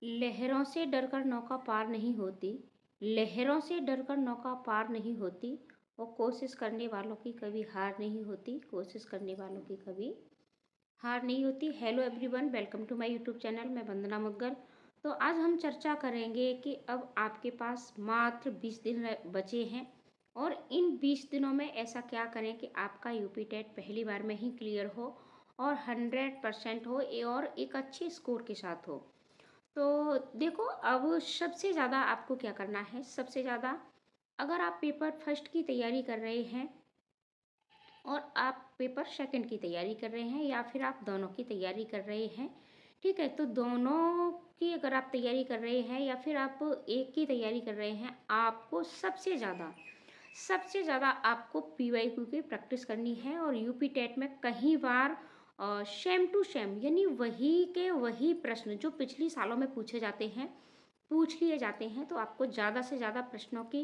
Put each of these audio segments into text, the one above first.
लहरों से डरकर नौका पार नहीं होती, लहरों से डरकर नौका पार नहीं होती, और कोशिश करने वालों की कभी हार नहीं होती, कोशिश करने वालों की कभी हार नहीं होती। Hello everyone, welcome to my YouTube channel. मैं वंदना मुग्गल। तो आज हम चर्चा करेंगे कि अब आपके पास मात्र 20 दिन बचे हैं, और इन 20 दिनों में ऐसा क्या करें कि आपका यूपी टेट पहली बार में ही क्लियर हो और 100% हो, और एक अच्छे स्कोर के साथ हो। तो देखो, अब सबसे ज़्यादा आपको क्या करना है। सबसे ज़्यादा, अगर आप पेपर फर्स्ट की तैयारी कर रहे हैं और आप पेपर सेकंड की तैयारी कर रहे हैं, या फिर आप दोनों की तैयारी कर रहे हैं, ठीक है, तो दोनों की अगर आप तैयारी कर रहे हैं या फिर आप एक की तैयारी कर रहे हैं, आपको सबसे ज़्यादा आपको पीवाईक्यू की प्रैक्टिस करनी है। और यूपी टेट में कई बार सेम टू सेम, यानी वही के वही प्रश्न जो पिछली सालों में पूछ लिए जाते हैं। तो आपको ज़्यादा से ज़्यादा प्रश्नों की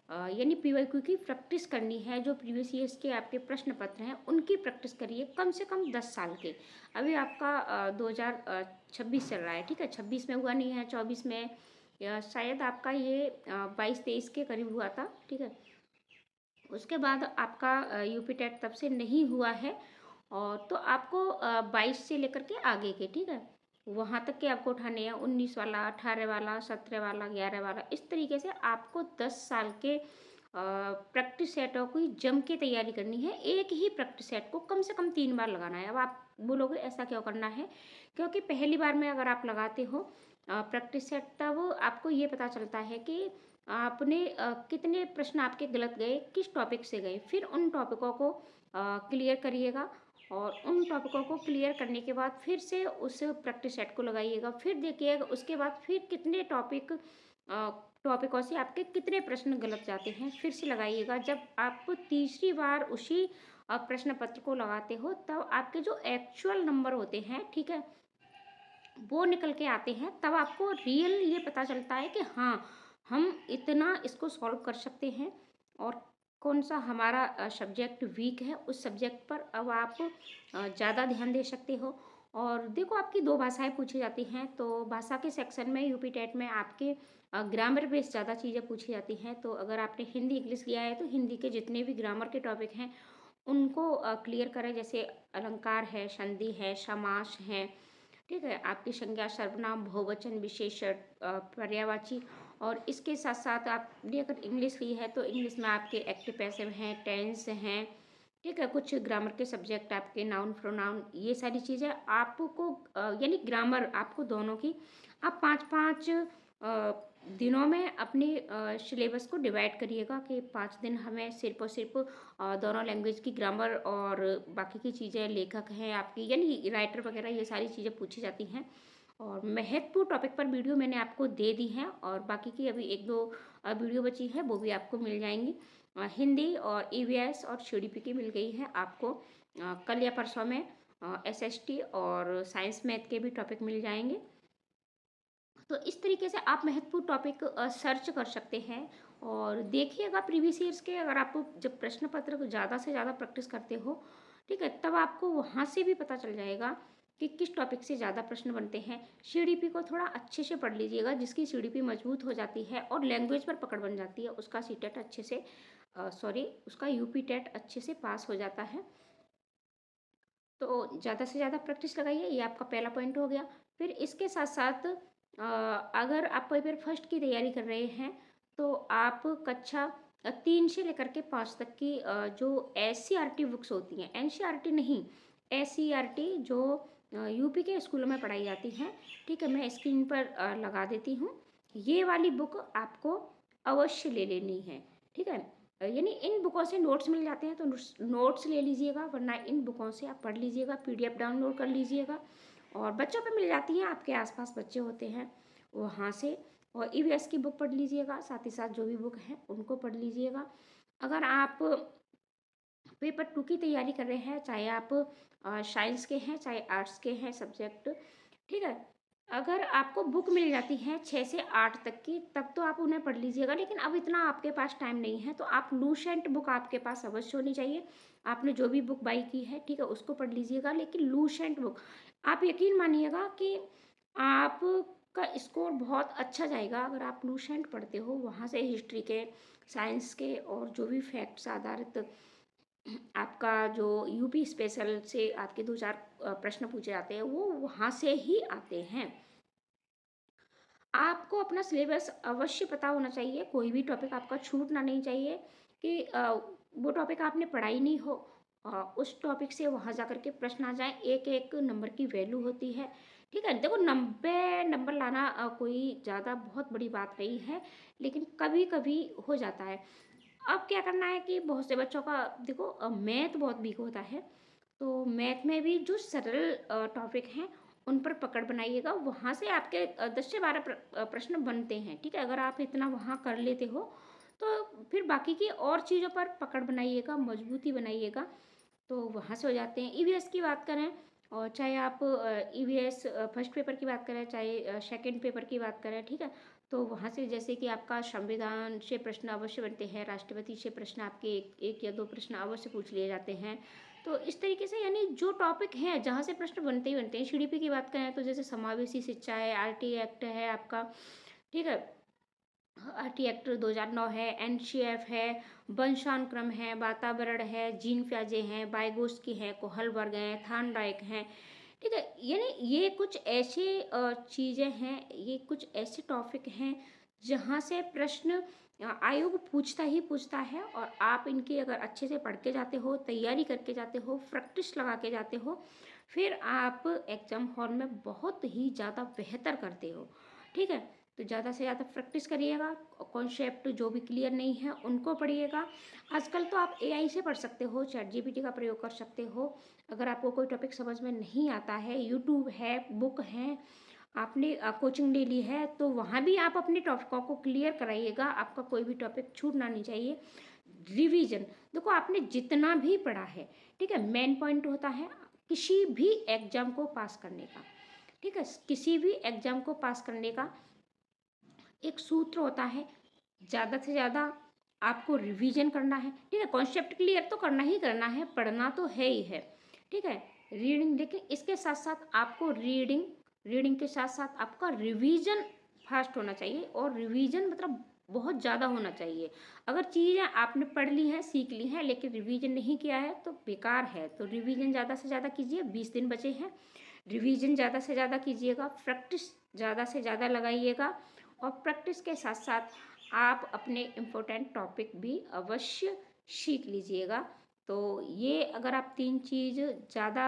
यानी पीवाईक्यू की प्रैक्टिस करनी है। जो प्रीवियस ईयर्स के आपके प्रश्न पत्र हैं उनकी प्रैक्टिस करिए, कम से कम 10 साल के। अभी आपका 2026 चल रहा है, ठीक है, 26 में हुआ नहीं है, 24 में या शायद आपका ये 22-23 के करीब हुआ था, ठीक है। उसके बाद आपका यूपी टेट तब से नहीं हुआ है, और तो आपको 22 से लेकर के आगे के, ठीक है, वहाँ तक के आपको उठाने हैं। 19 वाला, 18 वाला, 17 वाला, 11 वाला, इस तरीके से आपको 10 साल के प्रैक्टिस सेटों की जम के तैयारी करनी है। एक ही प्रैक्टिस सेट को कम से कम 3 बार लगाना है। अब आप बोलोगे ऐसा क्यों करना है? क्योंकि पहली बार में अगर आप लगाते हो प्रैक्टिस सेट, तब आपको ये पता चलता है कि आपने कितने प्रश्न आपके गलत गए, किस टॉपिक से गए। फिर उन टॉपिकों को क्लियर करिएगा, और उन टॉपिकों को क्लियर करने के बाद फिर से उस प्रैक्टिस सेट को लगाइएगा। फिर देखिएगा उसके बाद फिर कितने टॉपिकों से आपके कितने प्रश्न गलत जाते हैं, फिर से लगाइएगा। जब आप तीसरी बार उसी प्रश्न पत्र को लगाते हो, तब आपके जो एक्चुअल नंबर होते हैं, ठीक है, वो निकल के आते हैं। तब आपको रियल ये पता चलता है कि हाँ, हम इतना इसको सॉल्व कर सकते हैं, और कौन सा हमारा सब्जेक्ट वीक है, उस सब्जेक्ट पर अब आप ज़्यादा ध्यान दे सकते हो। और देखो, आपकी 2 भाषाएं पूछी जाती हैं, तो भाषा के सेक्शन में यूपी टेट में आपके ग्रामर बेस्ड ज़्यादा चीज़ें पूछी जाती हैं। तो अगर आपने हिंदी इंग्लिश लिया है, तो हिंदी के जितने भी ग्रामर के टॉपिक हैं उनको क्लियर करें। जैसे अलंकार है, संधि है, समास है, ठीक है, आपकी संज्ञा, सर्वनाम, बहुवचन, विशेषण, पर्यायवाची। और इसके साथ साथ आपने अगर इंग्लिश ली है, तो इंग्लिश में आपके एक्टिव पैसिव हैं, टेंस हैं, ठीक है, कुछ ग्रामर के सब्जेक्ट आपके नाउन, प्रोनाउन, ये सारी चीज़ें आपको यानी ग्रामर आपको दोनों की आप 5-5 दिनों में अपने सिलेबस को डिवाइड करिएगा कि 5 दिन हमें सिर्फ और सिर्फ दोनों लैंग्वेज की ग्रामर और बाकी की चीज़ें, लेखक हैं आपकी, यानी राइटर वगैरह, ये सारी चीज़ें पूछी जाती हैं। और महत्वपूर्ण टॉपिक पर वीडियो मैंने आपको दे दी हैं, और बाकी की अभी 1-2 वीडियो बची है, वो भी आपको मिल जाएंगी। हिंदी और ईवीएस और सीडीपी की मिल गई है आपको। कल या परसों में एसएसटी और साइंस मैथ के भी टॉपिक मिल जाएंगे। तो इस तरीके से आप महत्वपूर्ण टॉपिक सर्च कर सकते हैं। और देखिएगा प्रीवियस ईयर्स के, अगर आप जब प्रश्न पत्र को ज़्यादा से ज़्यादा प्रैक्टिस करते हो, ठीक है, तब आपको वहाँ से भी पता चल जाएगा कि किस टॉपिक से ज़्यादा प्रश्न बनते हैं। सीडीपी को थोड़ा अच्छे से पढ़ लीजिएगा, जिसकी सीडीपी मजबूत हो जाती है और लैंग्वेज पर पकड़ बन जाती है, उसका सीटेट अच्छे से उसका यूपी टेट अच्छे से पास हो जाता है। तो ज़्यादा से ज़्यादा प्रैक्टिस लगाइए, ये आपका पहला पॉइंट हो गया। फिर इसके साथ साथ अगर आप पेपर फर्स्ट की तैयारी कर रहे हैं, तो आप कक्षा 3 से लेकर के 5 तक की जो एससीईआरटी बुक्स होती हैं, एनसीईआरटी नहीं, एससीईआरटी, जो यूपी के स्कूलों में पढ़ाई जाती हैं, ठीक है, मैं स्क्रीन पर लगा देती हूँ। ये वाली बुक आपको अवश्य ले लेनी है, ठीक है। यानी इन बुकों से नोट्स मिल जाते हैं, तो नोट्स ले लीजिएगा, वरना इन बुकों से आप पढ़ लीजिएगा, पीडीएफ डाउनलोड कर लीजिएगा। और बच्चों पे मिल जाती हैं, आपके आसपास बच्चे होते हैं वहाँ से। और ईवीएस की बुक पढ़ लीजिएगा, साथ ही साथ जो भी बुक हैं उनको पढ़ लीजिएगा। अगर आप पेपर 2 की तैयारी कर रहे हैं, चाहे आप साइंस के हैं, चाहे आर्ट्स के हैं सब्जेक्ट, ठीक है, अगर आपको बुक मिल जाती है 6 से 8 तक की, तब तो आप उन्हें पढ़ लीजिएगा। लेकिन अब इतना आपके पास टाइम नहीं है, तो आप लूसेंट बुक आपके पास अवश्य होनी चाहिए। आपने जो भी बुक बाई की है, ठीक है, उसको पढ़ लीजिएगा, लेकिन लूसेंट बुक। आप यकीन मानिएगा कि आप का स्कोर बहुत अच्छा जाएगा अगर आप लूसेंट पढ़ते हो। वहाँ से हिस्ट्री के, साइंस के और जो भी फैक्ट्स आधारित आपका जो यूपी स्पेशल से आपके 2-4 प्रश्न पूछे जाते हैं, वो वहाँ से ही आते हैं। आपको अपना सिलेबस अवश्य पता होना चाहिए, कोई भी टॉपिक आपका छूटना नहीं चाहिए कि वो टॉपिक आपने पढ़ा ही नहीं हो, उस टॉपिक से वहाँ जा कर के प्रश्न आ जाए। एक एक नंबर की वैल्यू होती है, ठीक है। देखो 90 नंबर लाना कोई ज़्यादा बहुत बड़ी बात नहीं है, लेकिन कभी कभी हो जाता है। अब क्या करना है कि बहुत से बच्चों का देखो मैथ बहुत वीक होता है, तो मैथ में भी जो सरल टॉपिक हैं उन पर पकड़ बनाइएगा। वहाँ से आपके 10 से 12 प्रश्न बनते हैं, ठीक है। अगर आप इतना वहाँ कर लेते हो तो फिर बाकी की और चीज़ों पर पकड़ बनाइएगा, मजबूती बनाइएगा, तो वहाँ से हो जाते हैं। ईवीएस की बात करें और चाहे आप ईवीएस फर्स्ट पेपर की बात करें, चाहे सेकंड पेपर की बात करें, ठीक है। तो वहाँ से जैसे कि आपका संविधान से प्रश्न अवश्य बनते हैं, राष्ट्रपति से प्रश्न आपके एक एक या दो प्रश्न अवश्य पूछ लिए जाते हैं। तो इस तरीके से यानी जो टॉपिक हैं जहाँ से प्रश्न बनते ही बनते हैं। जीडीपी की बात करें तो जैसे समावेशी शिक्षा है, आरटी एक्ट है आपका, ठीक है। आरटी एक्ट 2009 है, एनसीएफ है, वंशानुक्रम है, वातावरण है, जीन प्याजे हैं, बाइगोस्की है, कोहलबर्ग हैं, थार्नडाइक हैं, ठीक है। यानी ये कुछ ऐसे चीज़ें हैं, ये कुछ ऐसे टॉपिक हैं जहाँ से प्रश्न आयोग पूछता ही पूछता है, और आप इनकी अगर अच्छे से पढ़ के जाते हो, तैयारी करके जाते हो, प्रैक्टिस लगा के जाते हो, फिर आप एग्ज़ाम हॉल में बहुत ही ज़्यादा बेहतर करते हो, ठीक है। तो ज़्यादा से ज़्यादा प्रैक्टिस करिएगा, कॉन्सेप्ट जो भी क्लियर नहीं है उनको पढ़िएगा। आजकल तो आप एआई से पढ़ सकते हो, चैट जीपीटी का प्रयोग कर सकते हो। अगर आपको कोई टॉपिक समझ में नहीं आता है, यूट्यूब है, बुक है, आपने कोचिंग ले ली है, तो वहाँ भी आप अपने टॉपिकों को क्लियर कराइएगा। आपका कोई भी टॉपिक छूटना नहीं चाहिए। रिवीजन, देखो आपने जितना भी पढ़ा है, ठीक है, मेन पॉइंट होता है किसी भी एग्जाम को पास करने का, ठीक है। किसी भी एग्जाम को पास करने का एक सूत्र होता है, ज़्यादा से ज़्यादा आपको रिवीजन करना है, ठीक है। कॉन्सेप्ट क्लियर तो करना ही करना है, पढ़ना तो है ही है, ठीक है। रीडिंग, लेकिन इसके साथ साथ आपको रीडिंग रीडिंग के साथ साथ आपका रिवीजन फास्ट होना चाहिए, और रिवीजन मतलब बहुत ज़्यादा होना चाहिए। अगर चीज़ें आपने पढ़ ली हैं, सीख ली हैं, लेकिन रिवीजन नहीं किया है तो बेकार है। तो रिवीजन ज़्यादा से ज़्यादा कीजिए, 20 दिन बचे हैं, रिवीजन ज़्यादा से ज़्यादा कीजिएगा, प्रैक्टिस ज़्यादा से ज़्यादा लगाइएगा, और प्रैक्टिस के साथ साथ आप अपने इम्पोर्टेंट टॉपिक भी अवश्य सीख लीजिएगा। तो ये अगर आप 3 चीज़ ज़्यादा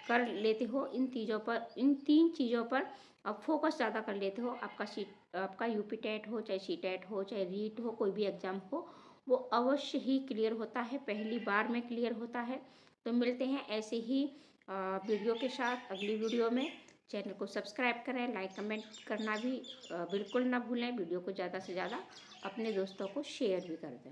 कर लेते हो, इन 3 चीज़ों पर फोकस ज़्यादा कर लेते हो, आपका यूपी टेट हो, चाहे सी टेट हो, चाहे रीट हो, कोई भी एग्ज़ाम हो, वो अवश्य ही क्लियर होता है, पहली बार में क्लियर होता है। तो मिलते हैं ऐसे ही वीडियो के साथ अगली वीडियो में। चैनल को सब्सक्राइब करें, लाइक कमेंट करना भी बिल्कुल ना भूलें। वीडियो को ज़्यादा से ज़्यादा अपने दोस्तों को शेयर भी कर दें।